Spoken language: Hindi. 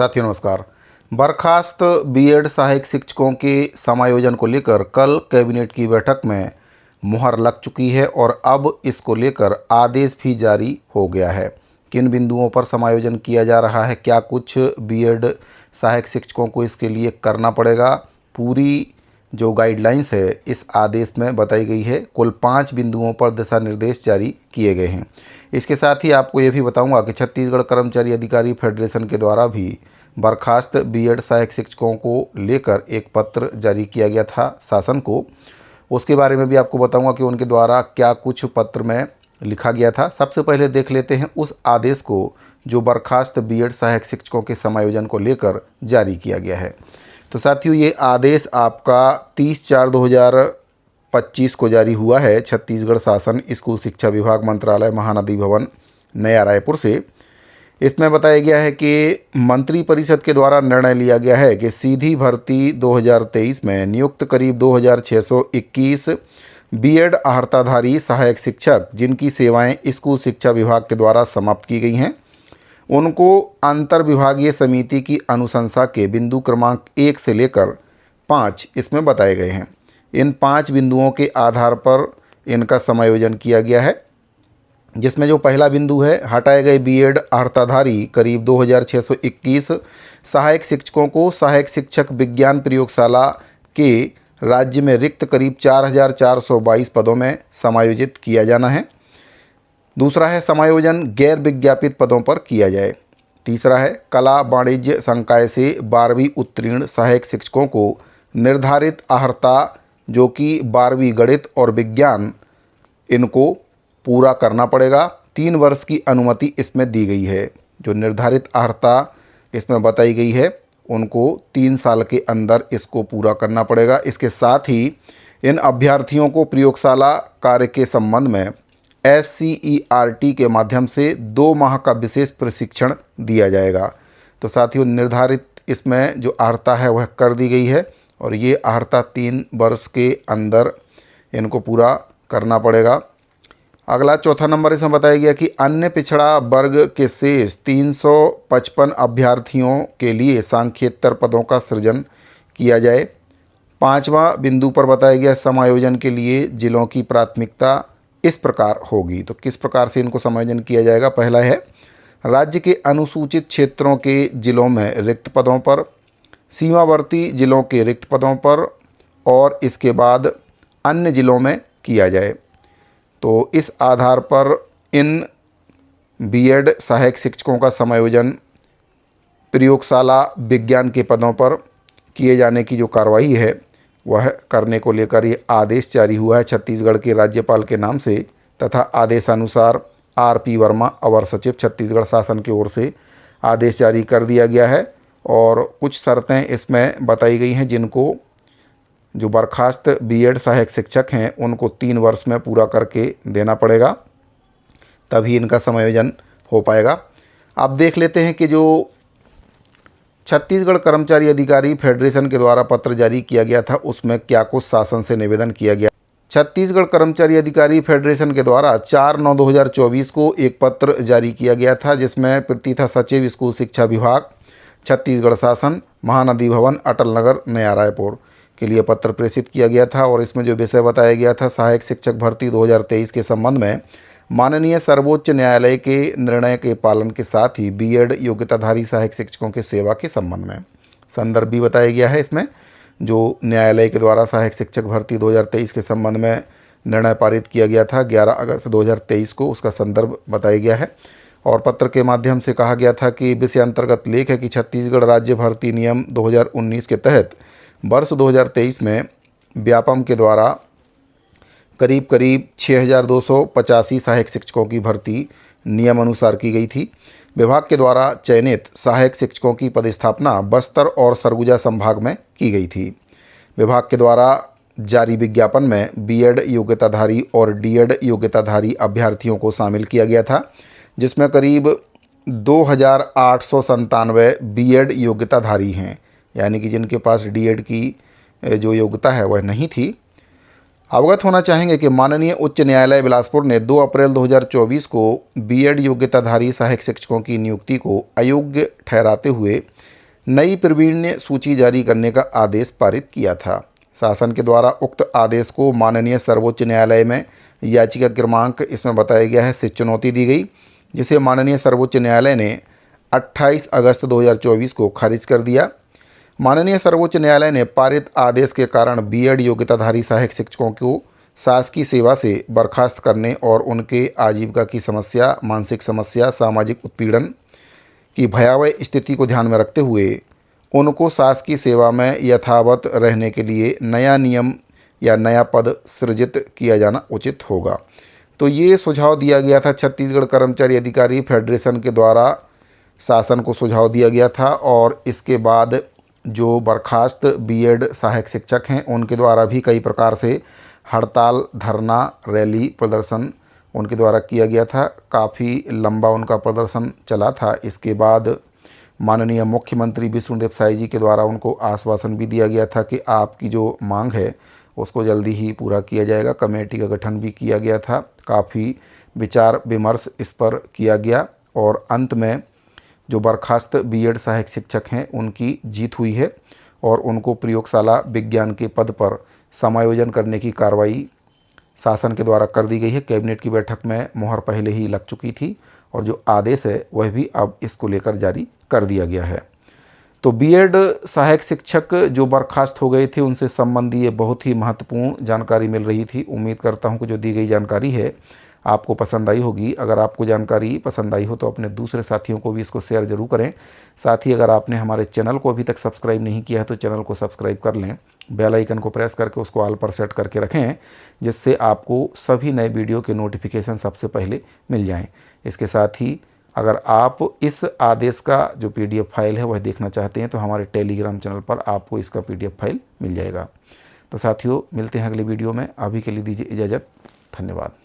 साथियों नमस्कार। बर्खास्त बीएड सहायक शिक्षकों के समायोजन को लेकर कल कैबिनेट की बैठक में मुहर लग चुकी है और अब इसको लेकर आदेश भी जारी हो गया है। किन बिंदुओं पर समायोजन किया जा रहा है, क्या कुछ बीएड सहायक शिक्षकों को इसके लिए करना पड़ेगा, पूरी जो गाइडलाइंस है इस आदेश में बताई गई है। कुल 5 बिंदुओं पर दिशा निर्देश जारी किए गए हैं। इसके साथ ही आपको ये भी बताऊंगा कि छत्तीसगढ़ कर्मचारी अधिकारी फेडरेशन के द्वारा भी बर्खास्त बीएड सहायक शिक्षकों को लेकर एक पत्र जारी किया गया था शासन को। उसके बारे में भी आपको बताऊंगा कि उनके द्वारा क्या कुछ पत्र में लिखा गया था। सबसे पहले देख लेते हैं उस आदेश को जो बर्खास्त बीएड सहायक शिक्षकों के समायोजन को लेकर जारी किया गया है। तो साथियों, ये आदेश आपका 30/4/2025 को जारी हुआ है छत्तीसगढ़ शासन स्कूल शिक्षा विभाग मंत्रालय महानदी भवन नया रायपुर से। इसमें बताया गया है कि मंत्री परिषद के द्वारा निर्णय लिया गया है कि सीधी भर्ती 2023 में नियुक्त करीब 2621 बीएड अर्हताधारी सहायक शिक्षक जिनकी सेवाएं स्कूल शिक्षा विभाग के द्वारा समाप्त की गई हैं, उनको अंतर विभागीय समिति की अनुशंसा के बिंदु क्रमांक 1 से लेकर 5 इसमें बताए गए हैं। इन 5 बिंदुओं के आधार पर इनका समायोजन किया गया है, जिसमें जो पहला बिंदु है, हटाए गए बीएड अर्हताधारी करीब 2621 सहायक शिक्षकों को सहायक शिक्षक विज्ञान प्रयोगशाला के राज्य में रिक्त करीब 4422 पदों में समायोजित किया जाना है। दूसरा है, समायोजन गैर विज्ञापित पदों पर किया जाए। तीसरा है, कला वाणिज्य संकाय से 12वीं उत्तीर्ण सहायक शिक्षकों को निर्धारित अर्हता जो कि 12वीं गणित और विज्ञान इनको पूरा करना पड़ेगा। 3 वर्ष की अनुमति इसमें दी गई है। जो निर्धारित अर्हता इसमें बताई गई है उनको 3 साल के अंदर इसको पूरा करना पड़ेगा। इसके साथ ही इन अभ्यर्थियों को प्रयोगशाला कार्य के संबंध में SCERT के माध्यम से 2 माह का विशेष प्रशिक्षण दिया जाएगा। तो साथियों, निर्धारित इसमें जो अर्हता है वह कर दी गई है और ये अर्हता 3 वर्ष के अंदर इनको पूरा करना पड़ेगा। अगला चौथा नंबर इसमें बताया गया कि अन्य पिछड़ा वर्ग के शेष 355 अभ्यर्थियों के लिए सांख्येतर पदों का सृजन किया जाए। 5वां बिंदु पर बताया गया, समायोजन के लिए जिलों की प्राथमिकता इस प्रकार होगी। तो किस प्रकार से इनको समायोजन किया जाएगा? पहला है, राज्य के अनुसूचित क्षेत्रों के जिलों में रिक्त पदों पर, सीमावर्ती जिलों के रिक्त पदों पर और इसके बाद अन्य जिलों में किया जाए। तो इस आधार पर इन बीएड सहायक शिक्षकों का समायोजन प्रयोगशाला विज्ञान के पदों पर किए जाने की जो कार्रवाई है वह करने को लेकर ये आदेश जारी हुआ है छत्तीसगढ़ के राज्यपाल के नाम से तथा आदेशानुसार RP वर्मा अवर सचिव छत्तीसगढ़ शासन की ओर से आदेश जारी कर दिया गया है। और कुछ शर्तें इसमें बताई गई हैं जिनको जो बर्खास्त बीएड सहायक शिक्षक हैं उनको 3 वर्ष में पूरा करके देना पड़ेगा, तभी इनका समायोजन हो पाएगा। अब देख लेते हैं कि जो छत्तीसगढ़ कर्मचारी अधिकारी फेडरेशन के द्वारा पत्र जारी किया गया था उसमें क्या कुछ शासन से निवेदन किया गया। छत्तीसगढ़ कर्मचारी अधिकारी फेडरेशन के द्वारा 4/9/2024 को एक पत्र जारी किया गया था, जिसमें प्रतीथा सचिव स्कूल शिक्षा विभाग छत्तीसगढ़ शासन महानदी भवन अटल नगर नया रायपुर के लिए पत्र प्रेषित किया गया था। और इसमें जो विषय बताया गया था, सहायक शिक्षक भर्ती 2023 के संबंध में माननीय सर्वोच्च न्यायालय के निर्णय के पालन के साथ ही बीएड योग्यताधारी सहायक शिक्षकों के सेवा के संबंध में संदर्भ भी बताया गया है। इसमें जो न्यायालय के द्वारा सहायक शिक्षक भर्ती 2023 के संबंध में निर्णय पारित किया गया था 11 अगस्त 2023 को, उसका संदर्भ बताया गया है। और पत्र के माध्यम से कहा गया था कि विषय अंतर्गत लेख है कि छत्तीसगढ़ राज्य भर्ती नियम 2019 के तहत वर्ष 2023 में व्यापम के द्वारा करीब 6285 सहायक शिक्षकों की भर्ती नियम अनुसार की गई थी। विभाग के द्वारा चयनित सहायक शिक्षकों की पदस्थापना बस्तर और सरगुजा संभाग में की गई थी। विभाग के द्वारा जारी विज्ञापन में बीएड योग्यताधारी और डीएड योग्यताधारी अभ्यर्थियों को शामिल किया गया था, जिसमें करीब 2897 बीएड योग्यताधारी हैं, यानी कि जिनके पास डीएड की जो योग्यता है वह नहीं थी। अवगत होना चाहेंगे कि माननीय उच्च न्यायालय बिलासपुर ने 2 अप्रैल 2024 को बीएड योग्यताधारी सहायक शिक्षकों की नियुक्ति को अयोग्य ठहराते हुए नई प्रावीण्य सूची जारी करने का आदेश पारित किया था। शासन के द्वारा उक्त आदेश को माननीय सर्वोच्च न्यायालय में याचिका क्रमांक इसमें बताया गया है से चुनौती दी गई, जिसे माननीय सर्वोच्च न्यायालय ने 28 अगस्त 2024 को खारिज कर दिया। माननीय सर्वोच्च न्यायालय ने पारित आदेश के कारण बीएड योग्यताधारी सहायक शिक्षकों को शासकीय सेवा से बर्खास्त करने और उनके आजीविका की समस्या, मानसिक समस्या, सामाजिक उत्पीड़न की भयावह स्थिति को ध्यान में रखते हुए उनको शासकीय सेवा में यथावत रहने के लिए नया नियम या नया पद सृजित किया जाना उचित होगा। तो ये सुझाव दिया गया था छत्तीसगढ़ कर्मचारी अधिकारी फेडरेशन के द्वारा, शासन को सुझाव दिया गया था। और इसके बाद जो बर्खास्त बीएड सहायक शिक्षक हैं उनके द्वारा भी कई प्रकार से हड़ताल, धरना, रैली, प्रदर्शन उनके द्वारा किया गया था। काफ़ी लंबा उनका प्रदर्शन चला था। इसके बाद माननीय मुख्यमंत्री विष्णुदेव साय जी के द्वारा उनको आश्वासन भी दिया गया था कि आपकी जो मांग है उसको जल्दी ही पूरा किया जाएगा। कमेटी का गठन भी किया गया था। काफ़ी विचार विमर्श इस पर किया गया और अंत में जो बर्खास्त बीएड सहायक शिक्षक हैं उनकी जीत हुई है और उनको प्रयोगशाला विज्ञान के पद पर समायोजन करने की कार्रवाई शासन के द्वारा कर दी गई है। कैबिनेट की बैठक में मोहर पहले ही लग चुकी थी और जो आदेश है वह भी अब इसको लेकर जारी कर दिया गया है। तो बीएड सहायक शिक्षक जो बर्खास्त हो गए थे उनसे संबंधी ये बहुत ही महत्वपूर्ण जानकारी मिल रही थी। उम्मीद करता हूं कि जो दी गई जानकारी है आपको पसंद आई होगी। अगर आपको जानकारी पसंद आई हो तो अपने दूसरे साथियों को भी इसको शेयर ज़रूर करें। साथ ही अगर आपने हमारे चैनल को अभी तक सब्सक्राइब नहीं किया है तो चैनल को सब्सक्राइब कर लें, बेल आइकन को प्रेस करके उसको ऑल पर सेट करके रखें, जिससे आपको सभी नए वीडियो के नोटिफिकेशन सबसे पहले मिल जाएं। इसके साथ ही अगर आप इस आदेश का जो PDF फाइल है वह देखना चाहते हैं तो हमारे टेलीग्राम चैनल पर आपको इसका PDF फाइल मिल जाएगा। तो साथियों, मिलते हैं अगले वीडियो में। अभी के लिए दीजिए इजाज़त। धन्यवाद।